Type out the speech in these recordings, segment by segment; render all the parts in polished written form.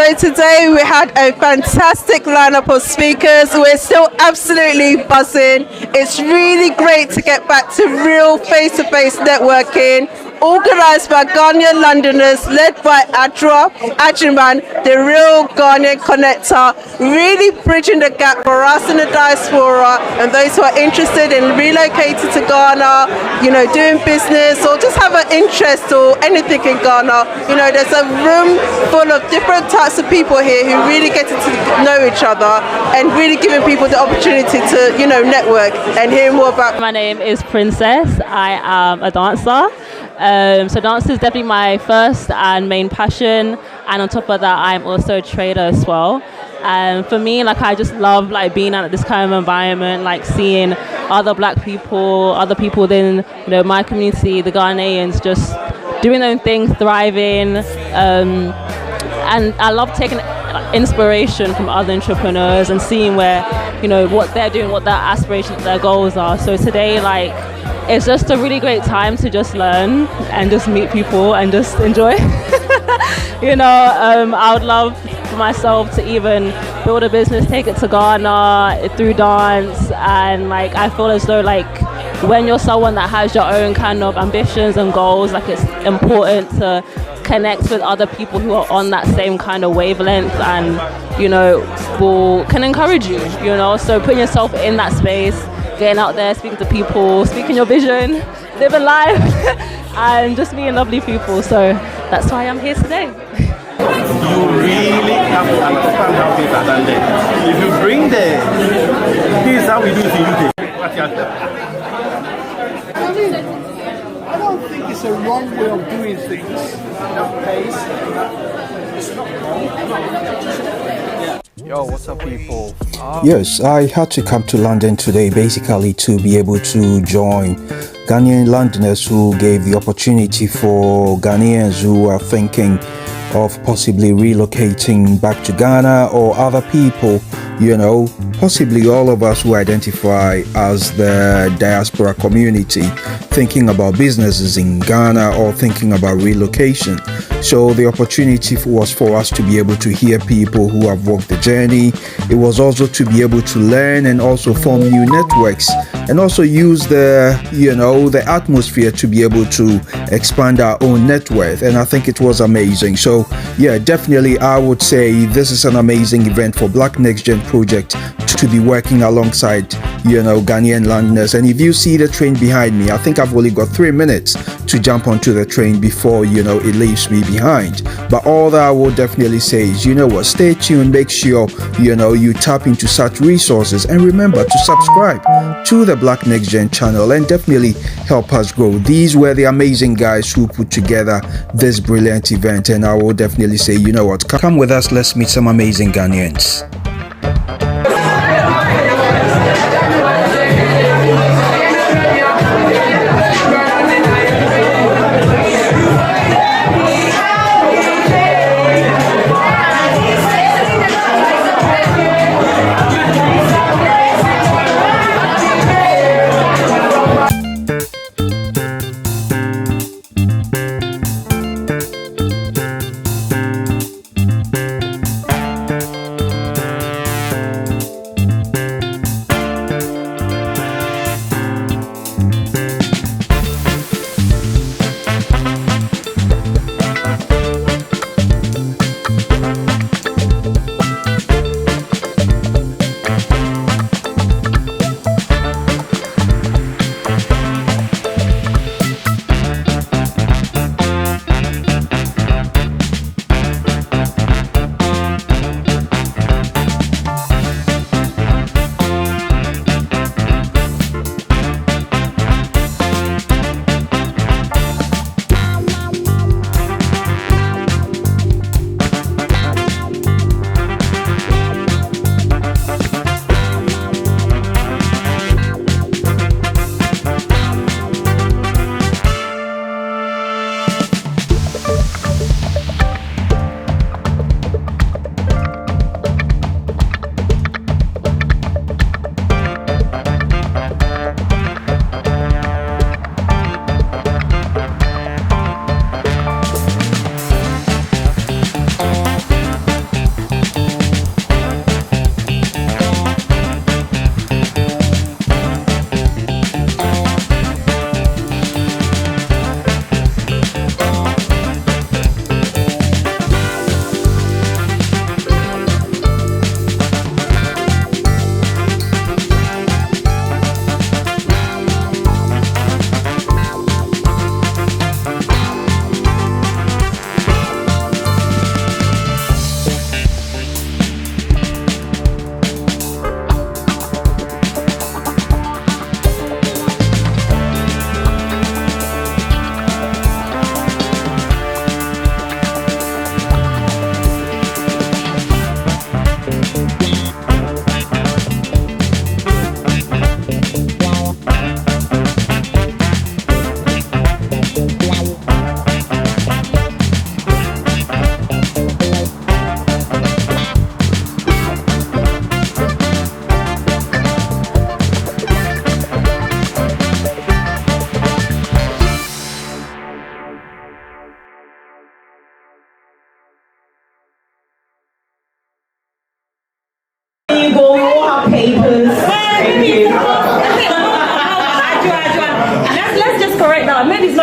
So today we had a fantastic lineup of speakers. We're still absolutely buzzing. It's really great to get back to real face-to-face networking, organised by Ghanaian Londoners, led by Ajiman, the real Ghanaian connector, really bridging the gap for us in the diaspora and those who are interested in relocating to Ghana, doing business or just have an interest or anything in Ghana. There's a room full of different types of people here who really get to know each other and really giving people the opportunity to, network and hear more about. My name is Princess. I am a dancer. So dance is definitely my first and main passion, and on top of that I'm also a trader as well. And for me, I just love being at this kind of environment, seeing other black people, other people within my community, the Ghanaians, just doing their own things, thriving, and I love taking inspiration from other entrepreneurs and seeing where what they're doing, what their aspirations, their goals are. So today it's just a really great time to just learn and just meet people and just enjoy. I would love for myself to even build a business, take it to Ghana through dance, and I feel as though when you're someone that has your own kind of ambitions and goals, it's important to connect with other people who are on that same kind of wavelength and can encourage you, so putting yourself in that space, getting out there, speaking to people, speaking your vision, living life, and just meeting lovely people. So that's why I'm here today. You really have to understand how things are done there. If you bring this is how we do it in UK. What's your I don't think it's a wrong way of doing things. That pace. It's not wrong. Yo, what's up, people? Yes, I had to come to London today basically to be able to join Ghanaian Londoners who gave the opportunity for Ghanaians who are thinking of possibly relocating back to Ghana, or other people, possibly all of us who identify as the diaspora community, thinking about businesses in Ghana or thinking about relocation. So the opportunity was for us to be able to hear people who have walked the journey. It was also to be able to learn and also form new networks, and also use the atmosphere to be able to expand our own net worth. And I think it was amazing. So yeah, definitely I would say this is an amazing event for Black Next Gen project to be working alongside Ghanaian Londoners. And if you see the train behind me, I think I've only got 3 minutes to jump onto the train before it leaves me behind. But all that I will definitely say is, stay tuned, make sure you tap into such resources, and remember to subscribe to the Black Next Gen channel and definitely help us grow. These were the amazing guys who put together this brilliant event, and I will definitely say, come with us, let's meet some amazing Ghanaians.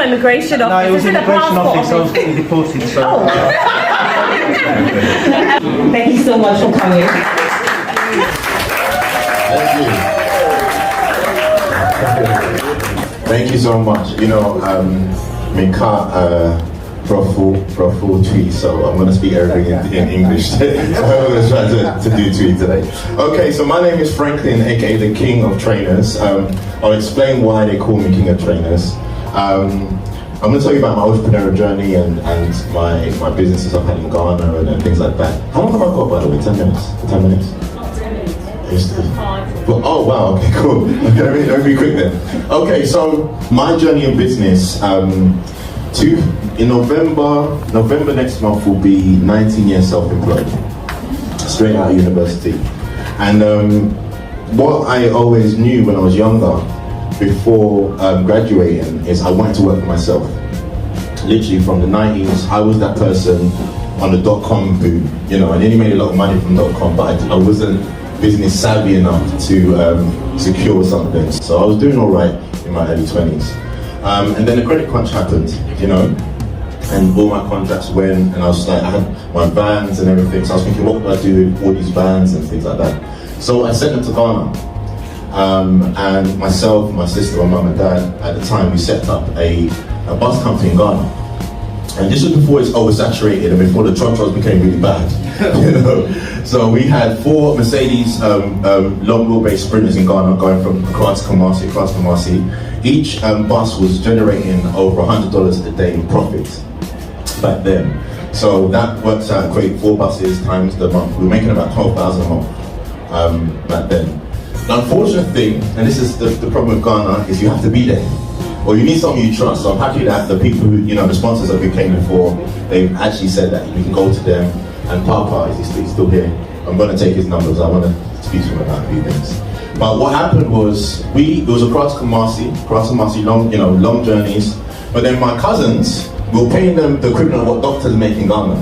immigration office. No, it was Is a immigration passport office. I was getting deported. So. Thank you so much for coming. Thank you so much. You know, profile tweet, so I'm going to speak everything in English. So I'm going to try to do tweet today. Okay, so my name is Franklin, aka the King of Trainers. I'll explain why they call me King of Trainers. I'm going to tell you about my entrepreneurial journey and my businesses I've had in Ghana and things like that. How long have I got, by the way? 10 minutes? 10 minutes? Oh wow, okay, cool. Okay, let me be quick then. Okay, so my journey in business, in November next month will be 19 years self-employed, straight out of university. And what I always knew when I was younger, before graduating, is I wanted to work for myself. Literally from the 90s, I was that person on the .com boom. You know, I nearly made a lot of money from .com, but I wasn't business savvy enough to secure something. So I was doing all right in my early 20s. And then the credit crunch happened, you know, and all my contracts went, and I was like, I had my vans and everything, so I was thinking, what would I do with all these vans and things like that? So I sent them to Ghana. And myself, my sister, my mum and dad, at the time, we set up a bus company in Ghana. And this was before it's oversaturated and before the trotros became really bad, you know. So we had 4 Mercedes long wheelbase sprinters in Ghana going from Accra to Kumasi. Each bus was generating over $100 a day in profit back then. So that works out great. 4 buses times the month. We were making about 12,000 a month back then. The unfortunate thing, and this is the problem with Ghana, is you have to be there. Or you need someone you trust. So I'm happy that the people who, you know, the sponsors that we came before, they've actually said that we can go to them. And Papa, he's still here. I'm going to take his numbers. I want to speak to him about a few things. But what happened was, it was across Kumasi, long journeys. But then my cousins, we were paying them the equivalent of what doctors make in Ghana.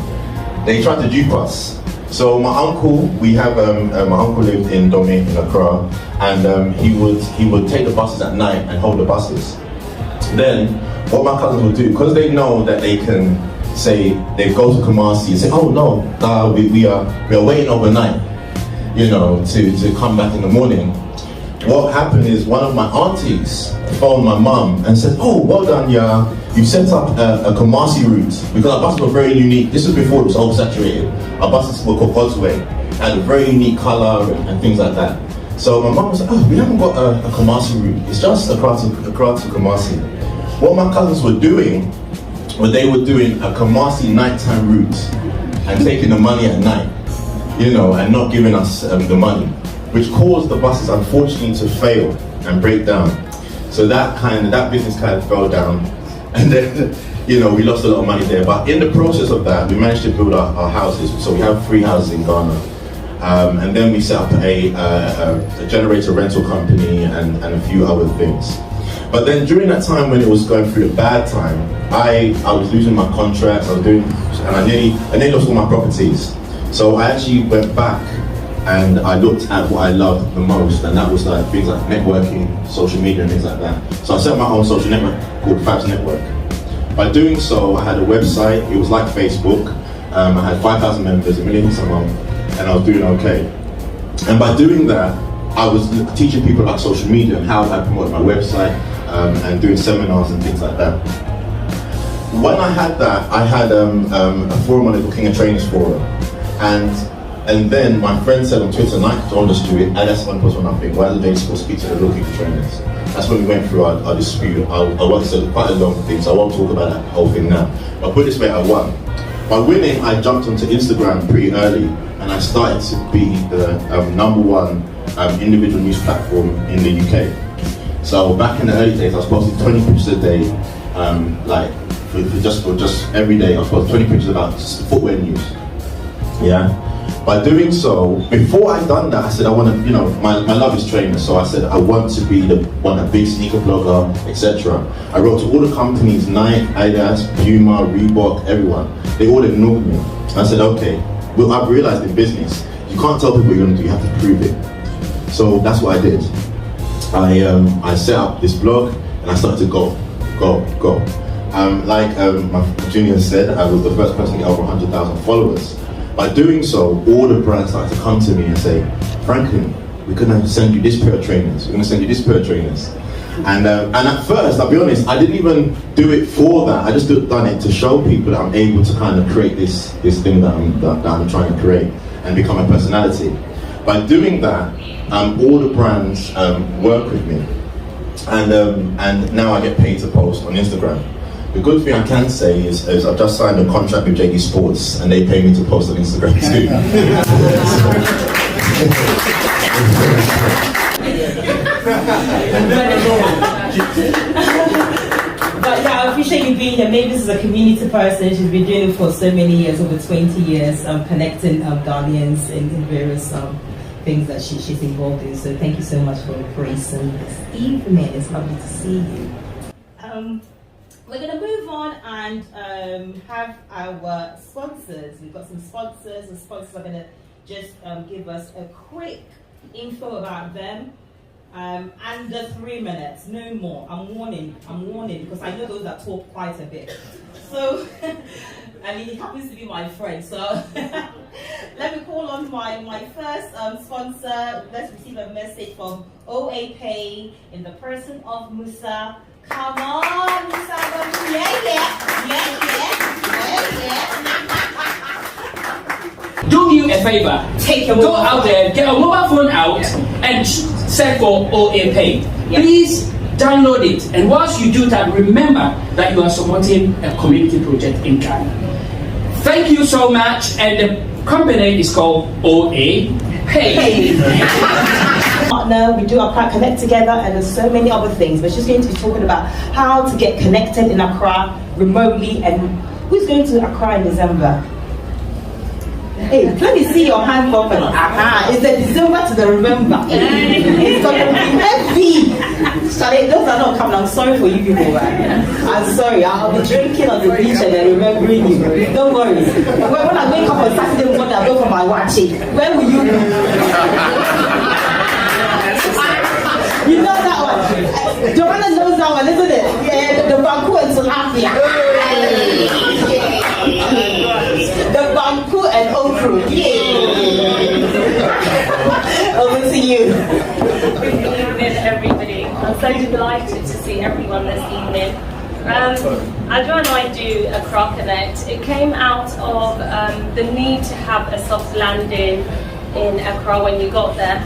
They tried to dupe us. So my uncle, my uncle lived in Dome in Accra, and he would take the buses at night and hold the buses. Then what my cousins would do, because they know that they can say, they go to Kumasi and say, oh no, we are waiting overnight, you know, to come back in the morning. What happened is one of my aunties phoned my mum and said, oh, well done, yeah, you set up a Kumasi route, because our buses were very unique. This was before it was oversaturated. Our buses were called Causeway, had a very unique colour and things like that. So my mum was like, oh, we haven't got a Kumasi route, it's just Accra to Kumasi. What my cousins were doing, they were doing a Kumasi nighttime route and taking the money at night, you know, and not giving us the money, which caused the buses, unfortunately, to fail and break down. So that business kind of fell down, and then, you know, we lost a lot of money there. But in the process of that, we managed to build our houses. So we have 3 houses in Ghana, and then we set up a generator rental company and a few other things. But then during that time when it was going through a bad time, I was losing my contracts, and I nearly lost all my properties. So I actually went back and I looked at what I loved the most, and that was like things like networking, social media and things like that. So I set up my own social network called Fabs Network. By doing so, I had a website, it was like Facebook. I had 5,000 members, 1 million a month, and I was doing okay. And by doing that, I was teaching people about social media and how I promote my website, and doing seminars and things like that. When I had that, I had a forum on the King of Trainers forum, and then my friend said on Twitter, Nike told us to do it, and that's one plus one nothing. Why did they supposed to speak to the King of Trainers? That's when we went through our dispute. I won't say quite a long thing, so I won't talk about that whole thing now. But put it this way, I won. By winning, I jumped onto Instagram pretty early, and I started to be the #1 individual news platform in the UK. So back in the early days, I was posting 20 pictures a day, like for just every day. I was posting 20 pictures about footwear news. Yeah. By doing so, before I'd done that, I said I want to, you know, my love is trainers. So I said I want to be a big sneaker blogger, etc. I wrote to all the companies, Nike, Adidas, Puma, Reebok, everyone. They all ignored me. I said, okay. Well, I've realized in business, you can't tell people what you're going to do. You have to prove it. So that's what I did. I set up this blog and I started to go. Like my junior said, I was the first person to get over 100,000 followers. By doing so, all the brands started to come to me and say, Franklin, we're going to send you this pair of trainers, we're going to send you this pair of trainers. And at first, I'll be honest, I didn't even do it for that. I just done it to show people that I'm able to kind of create this thing that I'm trying to create and become a personality. By doing that, all the brands work with me. And now I get paid to post on Instagram. The good thing I can say is I've just signed a contract with JD Sports and they pay me to post on Instagram too. But yeah, I appreciate you being here. Maybe this is a community person. She's been doing it for so many years, over 20 years, connecting Ghanaians in various things that she's involved in. So thank you so much for gracing this evening. It's lovely to see you. We're going to move on and have our sponsors. We've got some sponsors. The sponsors are going to just give us a quick info about them. Under 3 minutes, no more. I'm warning, because I know those that talk quite a bit. So, and he happens to be my friend. So, let me call on my first sponsor. Let's receive a message from OA Pay in the person of Musa. Come on, Musa. Do you a favor. Go out there, get a mobile phone out, and search for OA Pay. Yes. Please download it. And whilst you do that, remember that you are supporting a community project in Ghana. Thank you so much. And the company is called OA Pay. Partner, we do Accra Connect together, and there's so many other things. But she's going to be talking about how to get connected in Accra remotely, and who's going to Accra in December. Hey, let me see your hand properly. It's the December to the Remember. It's going to be heavy. Charlie, those are not coming. I'm sorry for you people, man. I'm sorry. I'll be drinking on the beach and then remembering you. Don't worry. When I wake up on Saturday morning, I go for my watching. When will you be? You know that one. Joanna knows that one, isn't it? Yeah, the Banku and Tilapia. The Banku and Okru. Yeah. Over to you. Good evening, everybody. I'm so delighted to see everyone this evening. Adra and I do Accra Connect. It came out of the need to have a soft landing in Accra when you got there.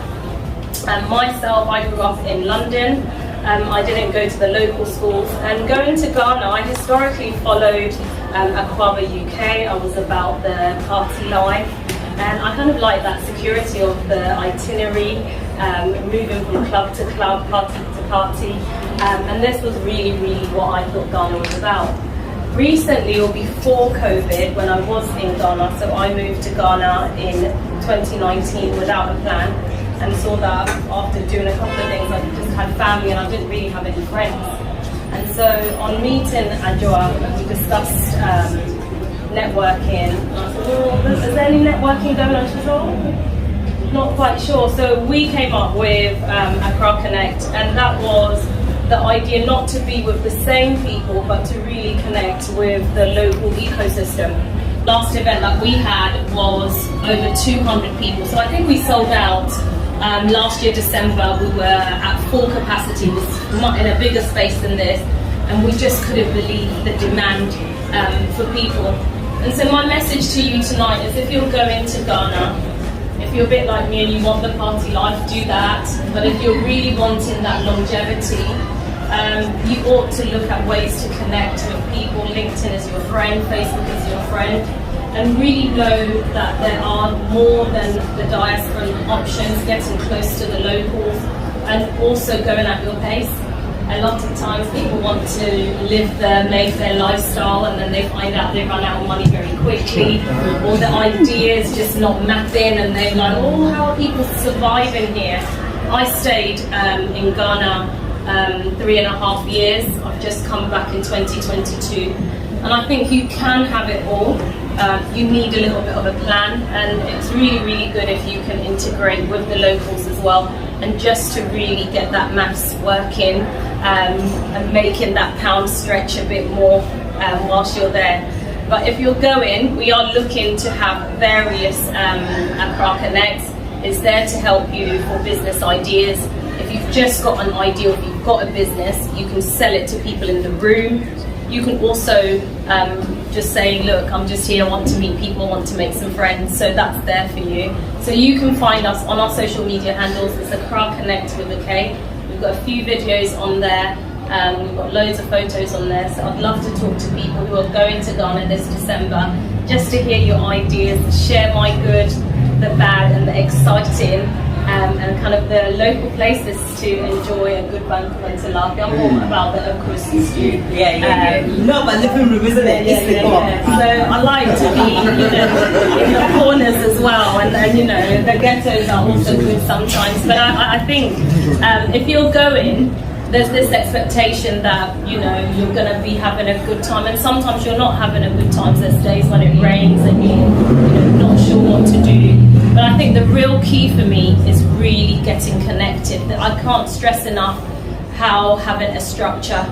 Myself, I grew up in London. I didn't go to the local schools. And going to Ghana, I historically followed Aquaba UK. I was about the party life. And I kind of like that security of the itinerary, moving from club to club, party to party. And this was really, really what I thought Ghana was about. Recently, or before COVID, when I was in Ghana, so I moved to Ghana in 2019 without a plan, and saw that after doing a couple of things, I just had family and I didn't really have any friends. And so on meeting Adjoa, we discussed networking. And I said, well, is there any networking going on? She said, oh, not quite sure. So we came up with Accra Connect, and that was the idea not to be with the same people, but to really connect with the local ecosystem. Last event that we had was over 200 people, so I think we sold out. Last year, December, we were at full capacity, was not in a bigger space than this, and we just couldn't believe the demand for people. And so my message to you tonight is, if you're going to Ghana, if you're a bit like me and you want the party life, do that. But if you're really wanting that longevity, you ought to look at ways to connect with people. LinkedIn is your friend, Facebook is your friend. And really know that there are more than the diaspora options, getting close to the locals and also going at your pace. A lot of times people want to live the Mayfair lifestyle and then they find out they run out of money very quickly, or the idea is just not mapping and they're like, oh, how are people surviving here? I stayed in Ghana 3.5 years. I've just come back in 2022. And I think you can have it all. You need a little bit of a plan, and it's really, really good if you can integrate with the locals as well, and just to really get that maths working and making that pound stretch a bit more whilst you're there. But if you're going, we are looking to have various Accra Connects. It's there to help you for business ideas. If you've just got an idea, if you've got a business, you can sell it to people in the room. You can also just say, look, I'm just here, I want to meet people, I want to make some friends. So that's there for you. So you can find us on our social media handles. It's Accra Connect with a K. We've got a few videos on there. We've got loads of photos on there. So I'd love to talk to people who are going to Ghana this December, just to hear your ideas, share my good, the bad and the exciting, and kind of the local places to enjoy a good banquet and to laugh. I'm more about the Christmas stew. No, but living room, isn't it? So I like to be, in the corners as well, and you know, the ghettos are also good sometimes. But I think if you're going, there's this expectation that, you know, you're going to be having a good time, and sometimes you're not having a good time. There's days when it rains and you're not sure what to do. But I think the real key for me is really getting connected. I can't stress enough how having a structure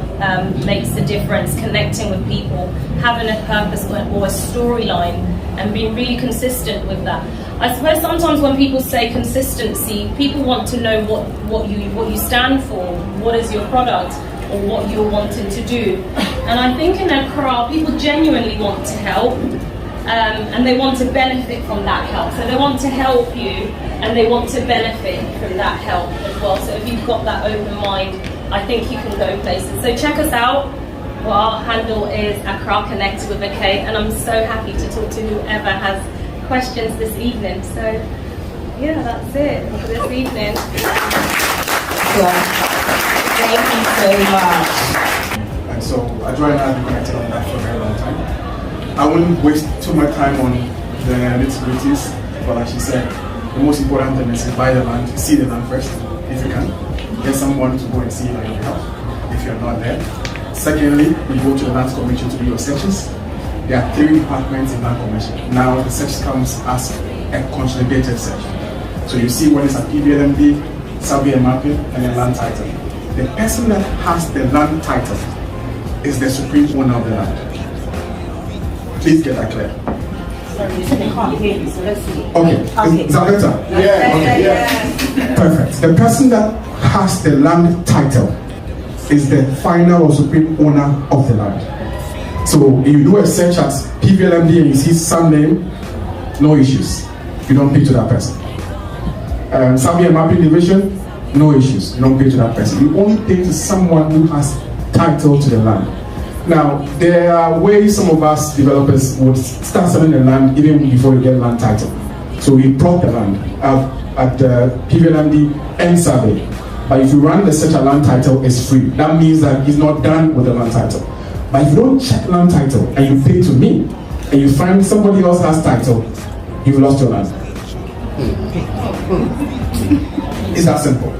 makes a difference, connecting with people, having a purpose or a storyline, and being really consistent with that. I suppose sometimes when people say consistency, people want to know what you stand for, what is your product, or what you're wanting to do. And I think in Accra, people genuinely want to help, and they want to benefit from that help. So they want to help you, and they want to benefit from that help as well. So if you've got that open mind, I think you can go places. So check us out. Well, our handle is Accra Connect with a K, and I'm so happy to talk to whoever has questions this evening. So yeah, that's it for this evening. Thank you so much. And so I joined and I've been connected on that for a very long time. I wouldn't waste too much time on the nitty-gritties, but like she said, the most important thing is to buy the land, see the land first, if you can. Get someone to go and see it on your behalf, if you're not there. Secondly, you go to the Land Commission to do your searches. There are 3 departments in Land Commission. Now the search comes as a consolidated search. So you see what is a PVLMD, survey and mapping, and a land title. The person that has the land title is the supreme owner of the land. Please get that clear. Sorry, they can't hear you, so let's see. Okay. Is that better? Yeah. Perfect. The person that has the land title is the final or supreme owner of the land. So if you do a search at PVLMD and you see some name, no issues. You don't pay to that person. Survey and mapping division, no issues. You don't pay to that person. You only pay to someone who has title to the land. Now, there are ways some of us developers would start selling the land even before you get land title. So we prop the land at the PVLMD and survey. But if you run the search at land title, it's free. That means that it's not done with the land title. But if you don't check land title and you pay to me, and you find somebody else has title, you've lost your land. It's that simple.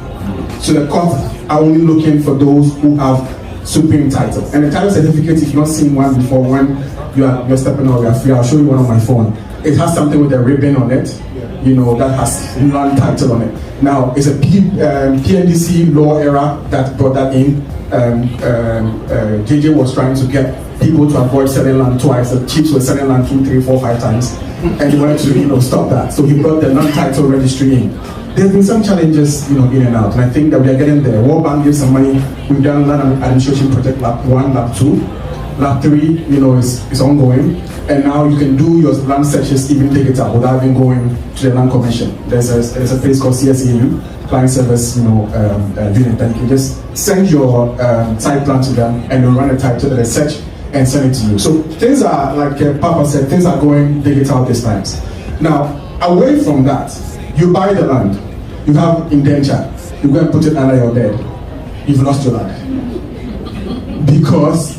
So the courts are only looking for those who have supreme title. And the title certificate, if you've not seen one before, when you're stepping out, you're free, I'll show you one on my phone. It has something with a ribbon on it, you know, that has land title on it. Now, it's a PNDC law era that brought that in. JJ was trying to get people to avoid selling land twice. The chiefs were selling land 2, 3, 4, 5 times, and he wanted to, stop that. So he brought the land title registry in. There's been some challenges, in and out, and I think that we are getting there. World Bank gives some money. We've done land administration project lab 1, lab 2, lab 3. Is ongoing, and now you can do your land searches even digital without even going to the Land Commission. There's a place called CSAU, Client Service, unit, and you can just send your site plan to them, and they'll run a title, the search, and send it to you. So things are, like Papa said, things are going digital these times. Now, away from that, you buy the land. You have indenture, you go and put it under your bed, you've lost your land. Because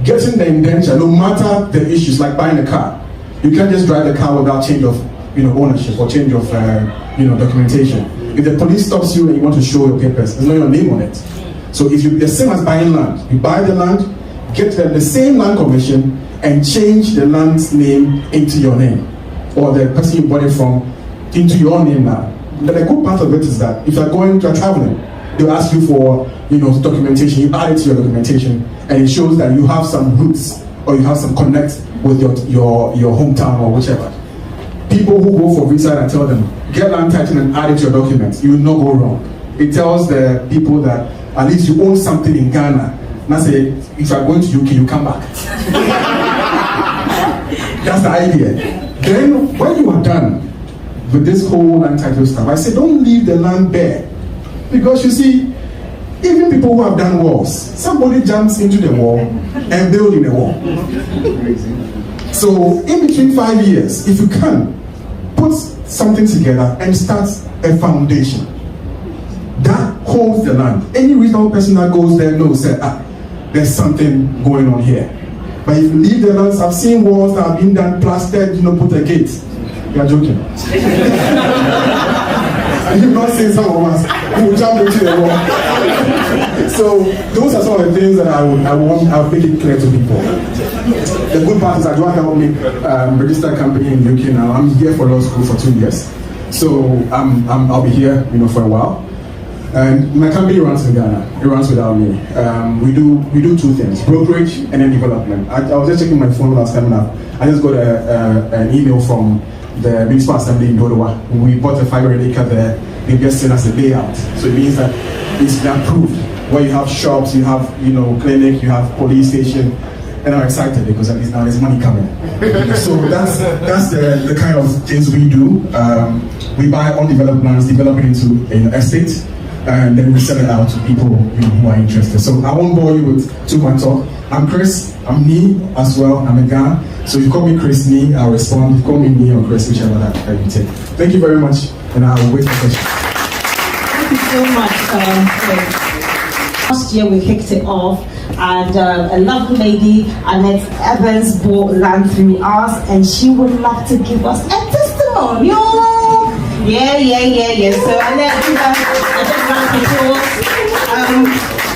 getting the indenture, no matter the issues, like buying a car, you can't just drive the car without change of ownership or change of documentation. If the police stops you and you want to show your papers, there's not your name on it. So if the same as buying land, you buy the land, get the same land commission, and change the land's name into your name, or the person you bought it from into your name now. But the good part of it is that if you're traveling, they'll ask you for documentation. You add it to your documentation, and it shows that you have some roots or you have some connect with your hometown or whichever. People who go for reside, I tell them, get land title and add it to your documents. You will not go wrong. It tells the people that at least you own something in Ghana. And I say, if you are going to UK, you come back. That's the idea. Then when you are done with this whole land title stuff, I say, don't leave the land bare. Because you see, even people who have done walls, somebody jumps into the wall and building a wall. So in between 5 years, if you can, put something together and start a foundation that holds the land. Any reasonable person that goes there knows that there's something going on here. But if you leave the lands, I've seen walls that have been done, plastered, put a gate. You're joking. You've not seen some of us who will jump into the wall. So those are some of the things that I'll make it clear to people. The good part is I do help me register a company in UK now. I'm here for law school for 2 years. So I'll be here, for a while. And my company runs in Ghana. It runs without me. We do two things: brokerage and then development. I was just checking my phone last time, and I just got an email from the municipal assembly in Dodowa. We bought a 500 acre there. They just sent us a layout, so it means that it's approved. Where you have shops, you have clinic, you have police station, and I'm excited because at least now there's money coming. So that's the kind of things we do. We buy undeveloped lands, develop it into estates, and then we sell it out to people who are interested. So I won't bore you with too much talk. I'm Chris. I'm Nee as well. I'm a Ghana. So if you call me Chris Nee, I'll respond. If you call me Nee or Chris, whichever that you take. Thank you very much, and I'll wait for questions. Thank you so much, Chris. Last year we kicked it off, and a lovely lady, Annette Evans, bought land through us, and she would love to give us a testimonial. Yeah. So Annette, give us a big round of applause.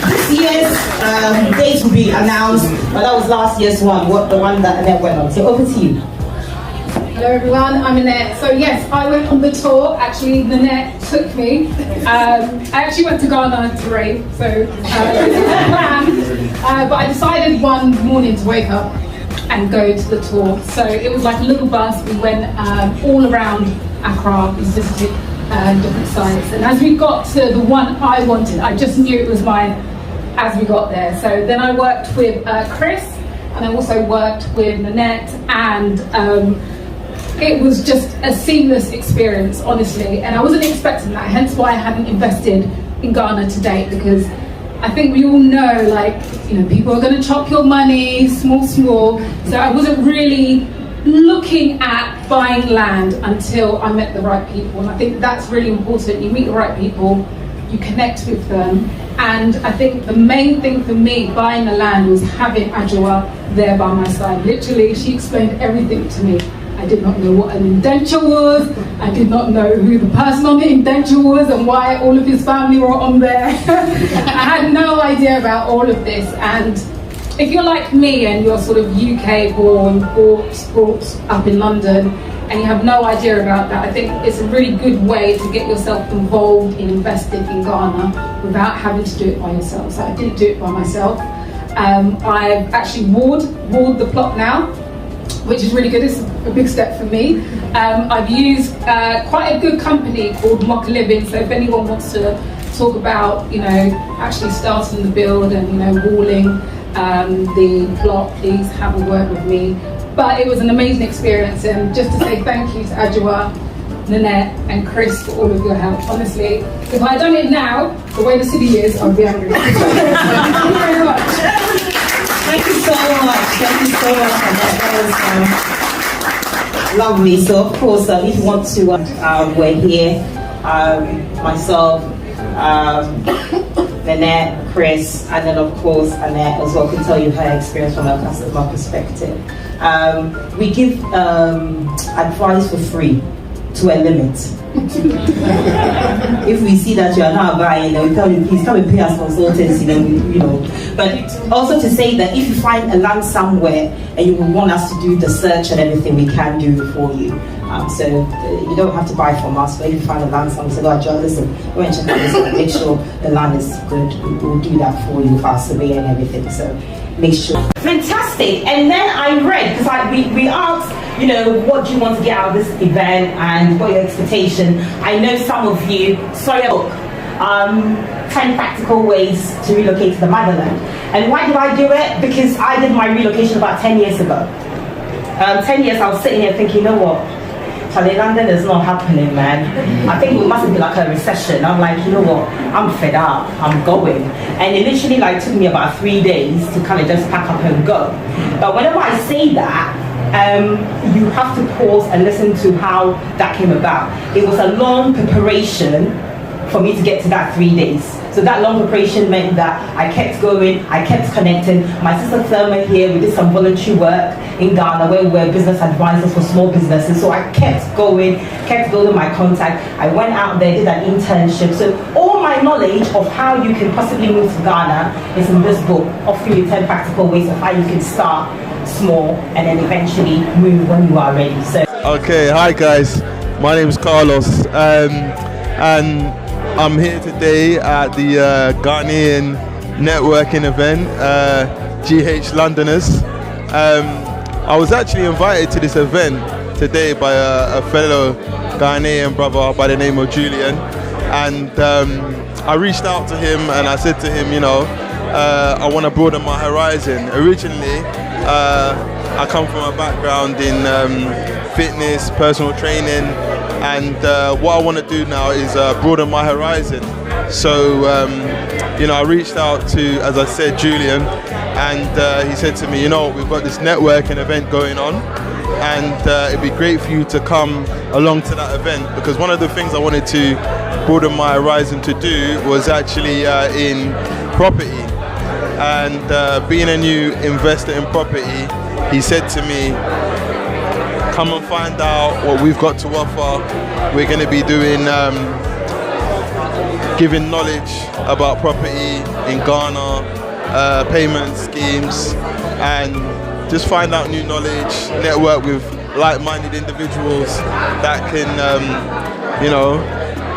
This year's date will be announced, but that was last year's one, the one that Annette went on. So over to you. Hello everyone, I'm Annette. So yes, I went on the tour. Actually, Annette took me. I actually went to Ghana to rave, so this was the plan. But I decided one morning to wake up and go to the tour. So it was like a little bus. We went all around Accra, we visited different sites. And as we got to the one I wanted, I just knew it was mine as we got there. So then I worked with Chris, and I also worked with Nanette, and it was just a seamless experience, honestly, and I wasn't expecting that, hence why I hadn't invested in Ghana to date, because I think we all know, people are going to chop your money, small, so I wasn't really looking at buying land until I met the right people, and I think that's really important. You meet the right people, you connect with them, and I think the main thing for me buying the land was having Adjoa there by my side. Literally, she explained everything to me. I did not know what an indenture was. I did not know who the person on the indenture was and why all of his family were on there. I had no idea about all of this. And if you're like me and you're sort of UK born, brought up in London, and you have no idea about that, I think it's a really good way to get yourself involved in investing in Ghana without having to do it by yourself. So I didn't do it by myself. I've actually ward the plot now, which is really good. It's a big step for me. I've used quite a good company called Mock Living, so if anyone wants to talk about, actually starting the build and, walling the plot, please have a word with me. But it was an amazing experience, and just to say thank you to Adjoa, Nanette and Chris for all of your help. Honestly, if I had done it now, the way the city is, I'd be angry. Thank you very much. Thank you so much. That was lovely. So, of course, if you want to, we're here. Myself, Nanette, Chris, and then, of course, Annette as well can tell you her experience from a customer perspective. We give advice for free to a limit. If we see that you are not buying, we tell you, please come and pay us consultants, But also to say that if you find a land somewhere and you want us to do the search and everything, we can do it for you. So you don't have to buy from us, but if you find a land somewhere, say, oh, John, listen, go and check out this and make sure the land is good. We'll do that for you with our survey and everything. So make sure. Fantastic. And then I read, because we asked, you know, what do you want to get out of this event and what your expectation? I know some of you saw your book, 10 practical ways to relocate to the motherland. And why did I do it? Because I did my relocation about 10 years ago. 10 years I was sitting here thinking, you know what? London is not happening, man. I think it must be like a recession. I'm like, you know what? I'm fed up. I'm going. And it literally like took me about 3 days to kind of just pack up and go. But whenever I say that, you have to pause and listen to how that came about. It was a long preparation for me to get to that 3 days. So that long preparation meant that I kept going, I kept connecting. My sister Thelma here, we did some voluntary work in Ghana where we were business advisors for small businesses. So I kept going, kept building my contact. I went out there, did an internship. So all my knowledge of how you can possibly move to Ghana is in this book, offering you 10 practical ways of how you can start small and then eventually move when you are ready. So okay, hi guys, my name is Carlos, and I'm here today at the Ghanaian networking event, GH Londoners. I was actually invited to this event today by a fellow Ghanaian brother by the name of Julian, and I reached out to him and I said to him, you know, I want to broaden my horizon. Originally, I come from a background in fitness, personal training, and what I want to do now is broaden my horizon. So, you know, I reached out to, as I said, Julian, and he said to me, you know, we've got this networking event going on, and it'd be great for you to come along to that event, because one of the things I wanted to broaden my horizon to do was actually in property. And being a new investor in property, he said to me, come and find out what we've got to offer. We're going to be doing, giving knowledge about property in Ghana, payment schemes, and just find out new knowledge, network with like-minded individuals that can, you know,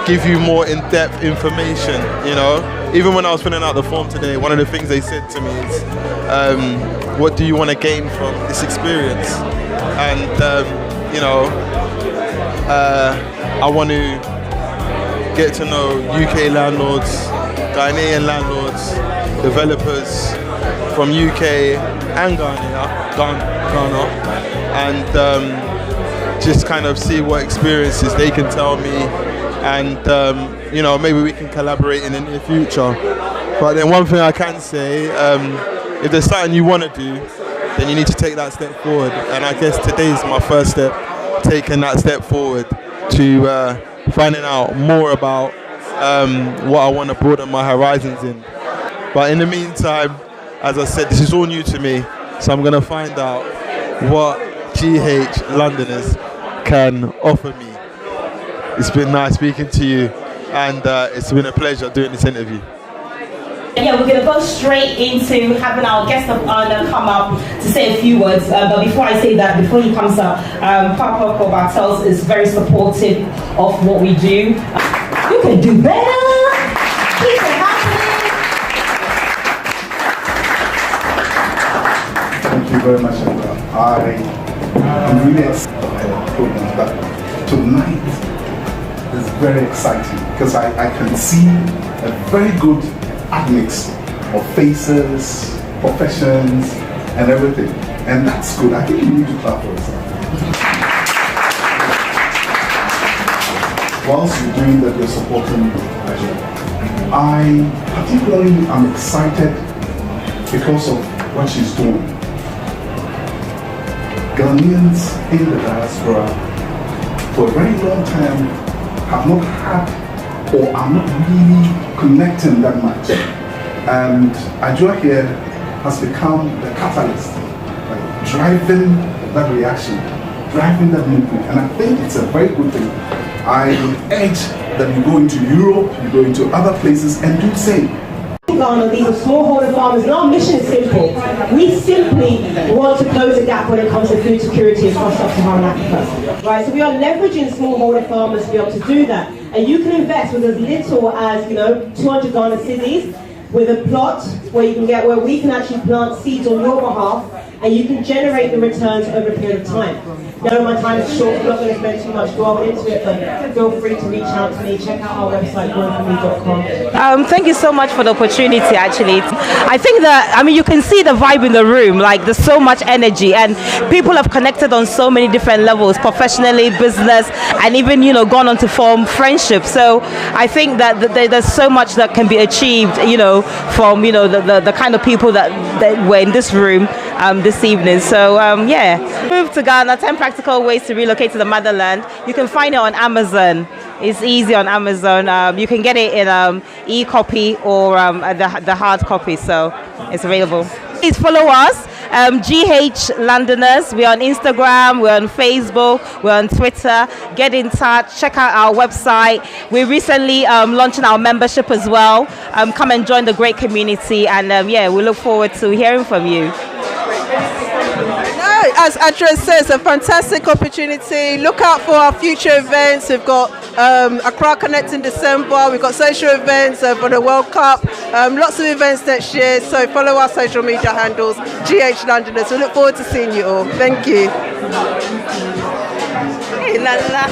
give you more in-depth information, you know. Even when I was filling out the form today, one of the things they said to me is, what do you want to gain from this experience? And, you know, I want to get to know UK landlords, Ghanaian landlords, developers from UK and Ghana, and just kind of see what experiences they can tell me, and you know, maybe we can collaborate in the near future. But then one thing I can say, if there's something you want to do, then you need to take that step forward. And I guess today is my first step, taking that step forward to finding out more about what I want to broaden my horizons in. But in the meantime, as I said, this is all new to me, so I'm going to find out what GH Londoners can offer me. It's been nice speaking to you, and it's been a pleasure doing this interview. Yeah, we're going to go straight into having our guest of honor come up to say a few words. But before I say that, before he comes up, Papa Bartels is very supportive of what we do. You can do better. Keep it happening. Thank you very much, I'm really excited about the program, but tonight is very exciting because I can see a very good admix of faces, professions, and everything. And that's good. I think you need to clap for yourself. Whilst you're doing that, you're supporting Nigeria. I particularly am excited because of what she's doing. Ghanaians in the diaspora for a very long time have not had or are not really connecting that much. And Ajua here has become the catalyst, like driving that reaction, driving that movement. And I think it's a very good thing. I urge that you go into Europe, you go into other places and do the same. Ghana, these are smallholder farmers, and our mission is simple. We simply want to close the gap when it comes to food security across sub-Saharan Africa. Right, so we are leveraging smallholder farmers to be able to do that. And you can invest with as little as, 200 Ghana cedis, with a plot where we can actually plant seeds on your behalf, and you can generate the returns over a period of time. Now my time is short, I'm not going to spend too much dwell into it, but feel free to reach out to me, check out our website, growforme.com. Thank you so much for the opportunity, actually. I think that, you can see the vibe in the room, like there's so much energy, and people have connected on so many different levels, professionally, business, and even, gone on to form friendships. So I think that there's so much that can be achieved, from, the kind of people that were in this room this evening. So, Move to Ghana, 10 practical ways to relocate to the motherland. You can find it on Amazon. It's easy on Amazon. You can get it in e-copy or the hard copy, so it's available. Please follow us, GH Londoners. We're on Instagram, we're on Facebook, we're on Twitter. Get in touch, check out our website. We're recently launching our membership as well. Come and join the great community, and we look forward to hearing from you. As Atra says, a fantastic opportunity. Look out for our future events. We've got Accra Connect in December. We've got social events for the World Cup. Lots of events next year. So follow our social media handles, GH Londoners. We look forward to seeing you all. Thank you. Hey, la, la.